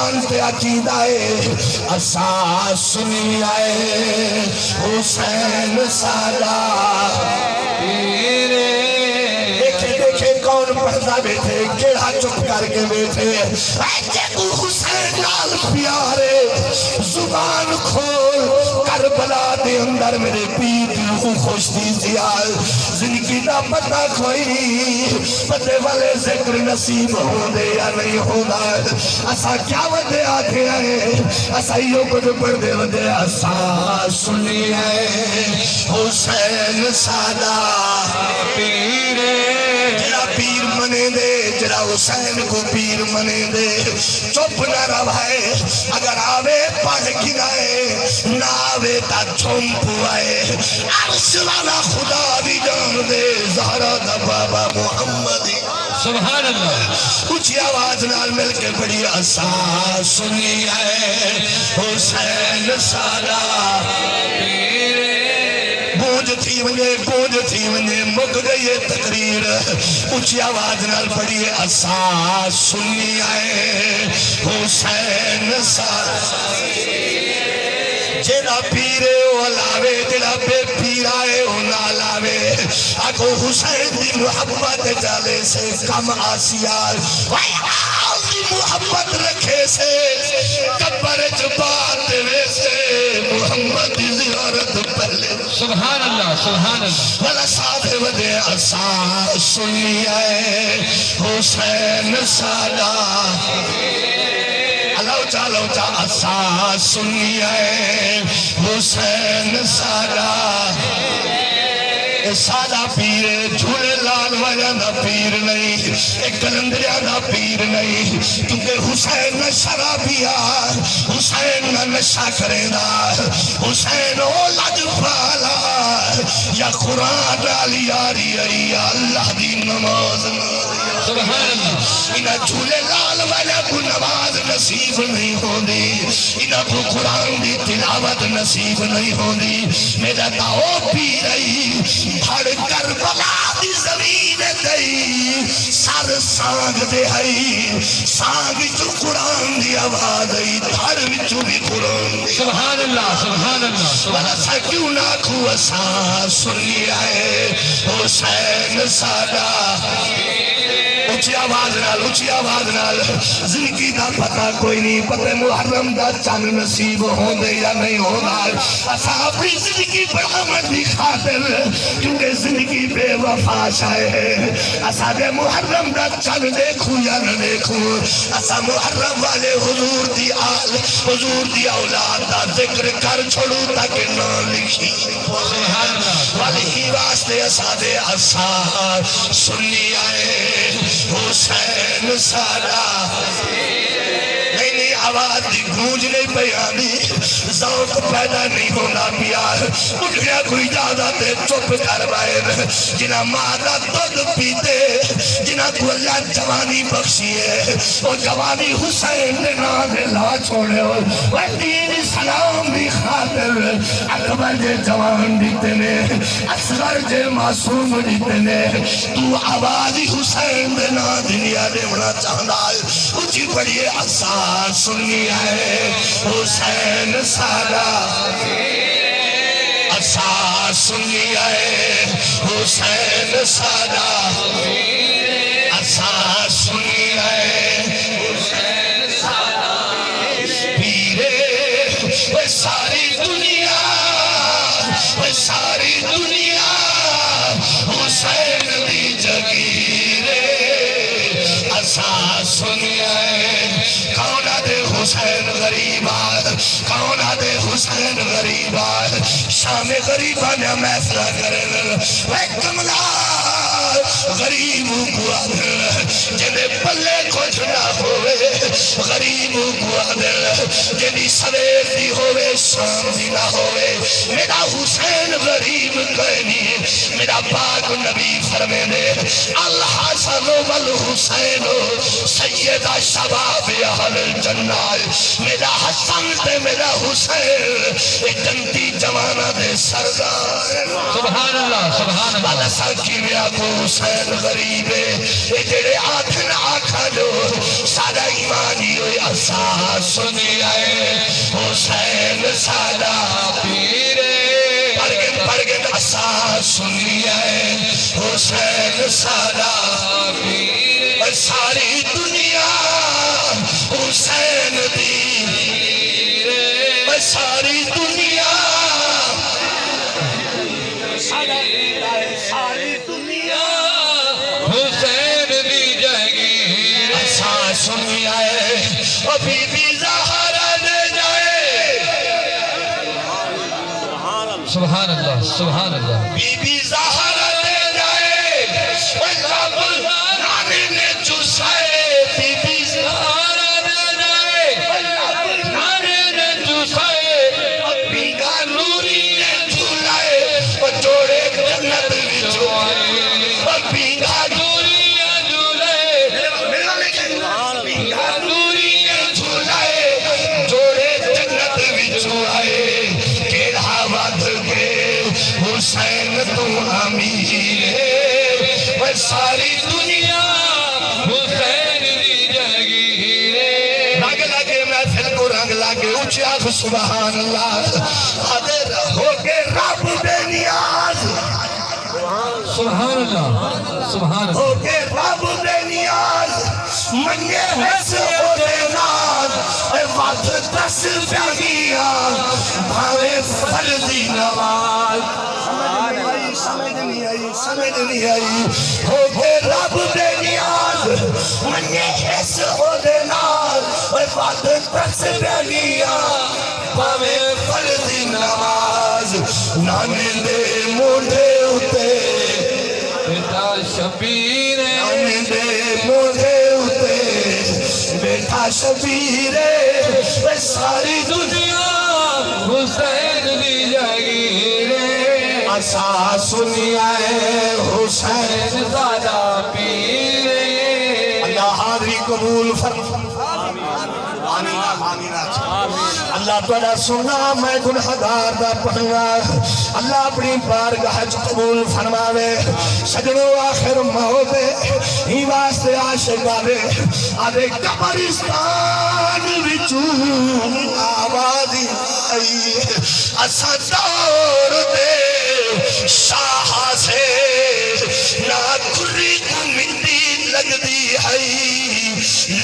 زبان تے عقیدہ ہے اساں سنی آئے حسین سادا پیرے دیکھے دیکھے کون پڑھتا بیٹھے کیڑا چپ کر کے بیٹھے ایجے کو حسین نال پیارے زبان کھول کربلا دے اندر میرے پیر روح خوش دی زیال زندگی دا پتہ کوئی نہیں پتے والے ذکر نصیب ہوں دے یا نہیں ہوں دا اسا کیا ودے آتے ہیں اسا یوں کچھ پڑھ دے ودے اسا سنی ہے حسین سادہ پیرے جڑا پیر منے دے جڑا حسین کو پیر منے دے چپ نہ روائے اگر آوے پڑھ گنائے نہ آوے تا چھمپ آئے عرش والا خدا بھی جان دے زہرہ دا بابا محمدی سبحان اللہ اچھی آواز نال مل کے بڑی اسا سنی ہے حسین سادہ پیرے گونج تھی ونجے مک گئی تقریر اچھی آواز نال پڑی اسا سنی ہے حسین سادہ جیڑا پیرے او لاوے جیڑا بے پیرائے او نہ لاوے آگو حسین دی محبت جالے سے کم آسیار ویہاں دی محبت رکھے سے کبر جبات دے سے محمد دی زیارت پہلے سبحان اللہ سبحان اللہ والا ساتھ ودے اسا سنی ہے حسین سادہ چالو چا اسا سنی ہے حسین سادہ سادہ پیر جھولے لال وجہ پیر نہیں ایک کلندریہ دا پیر نہیں کیونکہ حسین نہ شرابیا حسین نہ نشہ کرے دا حسین اولاد پالا یا قرآن علی آری یا اللہ دی نماز سبحان اللہ انہا جھولے لال والا کو نماز نصیب نہیں ہوندی انہا کو قرآن دی تلاوت نصیب نہیں ہوندی میرا داؤ پی رہی بھڑ کربلا دی زمین دئی سر سانگ دے ہئی سانگ جو قرآن دی آواز آئی دھڑ وچو بھی قرآن سبحان اللہ سبحان اللہ والا سا کیوں نہ کھو اسا سنی آئے حسین سادہ اچھی آواز نال زندگی دا پتہ کوئی نہیں پتہ محرم دا چند نصیب ہوں دے یا نہیں ہونا اسا اپنی زندگی پر عمل دی خاطر کیونکہ زندگی بے وفا شائے ہے اسا دے محرم دا چند دیکھو یا نہ دیکھو اسا محرم والے حضور دی آل حضور دی اولاد دا ذکر کر چھوڑو تاکہ نہ لکھی سبحان اللہ والی ہی واسطے اسا دے اسا سنی آئے حسین سادہ نہیں آواز دی گونج نہیں پیانی ذوق پیدا نہیں ہونا پیار اٹھ گیا کوئی اجازت ہے چپ کر باہر جنہ مادہ دودھ پیتے جنہ کو اللہ جوانی بخشی ہے وہ جوانی حسین نے نام لا چھوڑے ہو وہ دین اسلام بھی خاطر اکبر جے جوان دیتے نے اصغر جے معصوم دیتے نے تو آواز حسین نے نام دنیا دے بڑا چاہتا ہے اچھی بڑی اسا سنی ہے حسین سادہ اسا سنی ہے حسین سادہ اسا سنی ہے حسین سادہ پیرے وہ ساری دنیا حسین دی جگیرے اسا سنی ہے کون دے حسین غریبہ کون دے حسین غریبہ شام غریبہ نے محفلہ کرے وہ کملا غریبوں کو آدھر جنہیں پلے کچھ نہ ہوئے غریبوں کو آدھر جنہیں سویر دی ہوئے شام دی نہ ہوئے میرا حسین غریب کہنی میرا پاک نبی فرمے دے الحسن والحسین سیدہ شباب اہل الجنہ میرا حسن تے میرا حسین جنتی جوانہ دے سردار سبحان اللہ سبحان اللہ والا ساکی میں آکو حسین حسین غریب ہے جڑے آدھن آکھا لو سارا ایمانی ہوئی اسا سنیا ہے حسین سارا پیرے پرگن اسا سنیا ہے حسین سارا پیرے ساری دنیا حسین دی ساری دنیا حسین دی جاگیر اسا سنیا ہے بی بی زہرا دے جائے سبحان اللہ سبحان اللہ بی بی زہرا دے جائے اللہ نانے نے چسائے بی بی زہرا دے جائے نانے نے چسائے بینگا نوری نے جھولائے جوڑے جنت وچوں آئے بینگا نوری نے جھولائے بینگا نوری نے جھولائے جوڑے جنت وچوں آئے کیڑا وعد کے حسین تو امیر ہے ساری دنیا حسین دی جاگیر رنگ لگے محفل کو رنگ لگے اونچی آنکھ سبحان اللہ حاضر ہو کے رب بے نیاز سبحان اللہ سبحان اللہ ہو کے رب بے نیاز منگے حس ہو دے ناز اے وقت دس بیانیا بھاوے فرضی نواز سمجھ نہیں آئی ہو کے رب بے نیاز منگے حس ہو دے ناز اے وقت دس بیانیا بھاوے فرضی نواز نانے دے موڑے اتے بیٹا شبیر نانے دے موڑے اتے بیٹا شبیر ہے ساری دنیا حسین دی جاگیر اسا سنیا ہے حسین زادہ پیر اللہ حاضری قبول فرما اللہ تعالیٰ سنا میں گنہگار دا پڑھنگا اللہ اپنی بارگاہ قبول فرماوے سجنوں آخر موتے ہی واسطے عاشق آدھے قبرستان وچوں آوازی آئی اسا دور دے شاہ سے نہ کری کو مٹی لگ دی ہے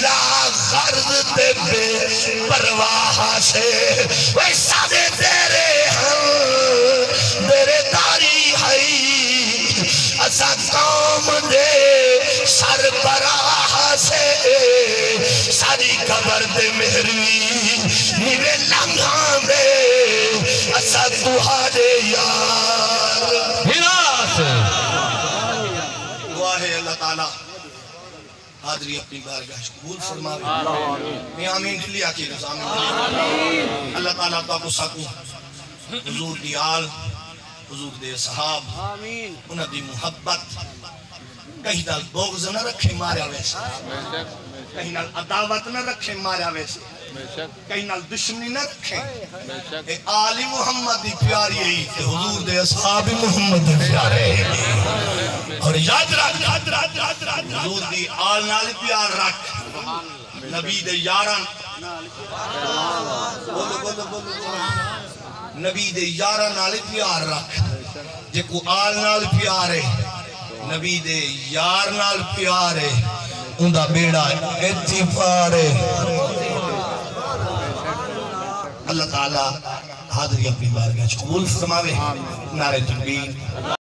لا غرض تے بے پرواہ سے ویسا دے تیرے ہم میرے داری ہے اسا قوم دے سربراہ سے ساری قبر دے مہروی نیوے لنگھا دے اسا دعا دے یار ہراس دعا ہے اللہ تعالیٰ حاضری اپنی بارگاہ قبول فرماوے میں آمین دلی آکی رضا آمین اللہ تعالیٰ کا کو ساکو حضور دی آل حضور دے صحاب انہ دی محبت کہیں نال بغض نہ رکھے ماریا ویسے کہیں نال عداوت نہ رکھے ماریا ویسے کہیں نال دشمنی نہ رکھے اے آل محمد دی پیاری ہے کہ حضور دے اصحاب محمد دی پیارے ہیں اور یاد رکھ حضور دی آل نال پیار رکھ نبی دے یاران نبی دے یاران نال پیار رکھ جے کو آل نال پیار ہے نبی دے یار نال پیار ہے اندہ بیڑا اتفار ہے اللہ تعالیٰ حاضری اپنی بارگاہ قبول فرماوے نعرہ تکبیر